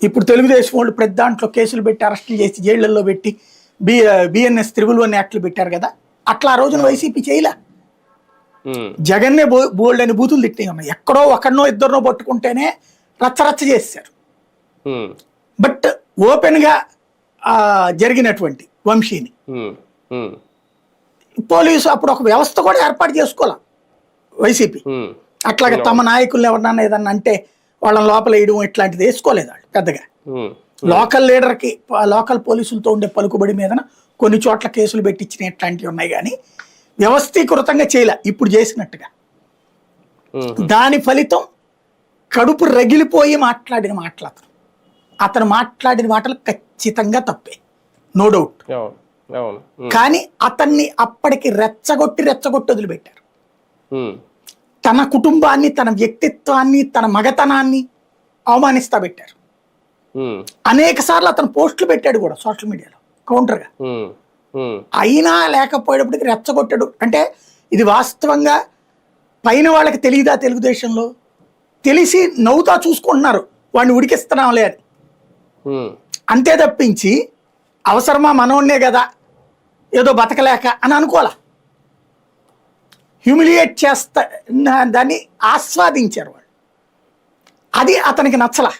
ఇప్పుడు తెలుగుదేశం వాళ్ళు ప్రతి దాంట్లో కేసులు పెట్టి అరెస్టులు చేసి జైళ్లలో పెట్టి బిఎన్ఎస్ త్రిబుల్ వన్ యాక్ట్లు పెట్టారు కదా, అట్లా ఆ రోజున వైసీపీ చేయలే. జగన్నే బోల్డ్ అని బూతులు తిట్టినాయి ఉన్నాయి. ఎక్కడో ఒకరినో ఇద్దరినో పట్టుకుంటేనే రచ్చరచ్చ చేశారు. బట్ ఓపెన్ గా జరిగినటువంటి వంశీని పోలీసు అప్పుడు ఒక వ్యవస్థ కూడా ఏర్పాటు చేసుకోవాలి వైసీపీ. అట్లాగే తమ నాయకుల్ని ఎవరన్నా ఏదన్నా అంటే వాళ్ళని లోపల వేయడం ఇట్లాంటిది వేసుకోలేదు వాళ్ళు పెద్దగా. లోకల్ లీడర్కి లోకల్ పోలీసులతో ఉండే పలుకుబడి మీద కొన్ని చోట్ల కేసులు పెట్టించిన ఇట్లాంటివి ఉన్నాయి, కానీ వ్యవస్థీకృతంగా చేయలే ఇప్పుడు చేసినట్టుగా. దాని ఫలితం కడుపు రగిలిపోయి మాట్లాడిన మాటలు అతను మాట్లాడిన మాటలు ఖచ్చితంగా తప్పే, నో డౌట్. కానీ అతన్ని అప్పటికి రెచ్చగొట్టి వదిలిపెట్టారు. తన కుటుంబాన్ని, తన వ్యక్తిత్వాన్ని, తన మగతనాన్ని అవమానిస్తా పెట్టారు. అనేక సార్లు అతను పోస్టులు పెట్టాడు కూడా సోషల్ మీడియాలో కౌంటర్గా. అయినా లేకపోయేటప్పటికి రెచ్చగొట్టాడు. అంటే ఇది వాస్తవంగా పైన వాళ్ళకి తెలియదా, తెలుగుదేశంలో తెలిసి నవ్వుతా చూసుకుంటున్నారు వాడిని ఉడికిస్తున్నాంలే అని. అంతే తప్పించి అవసరమా మనోన్నే కదా ఏదో బతకలేక అని అనుకోలే. హ్యూమిలియేట్ చేస్తా దాన్ని ఆస్వాదించారు వాళ్ళు. అది అతనికి నచ్చలా.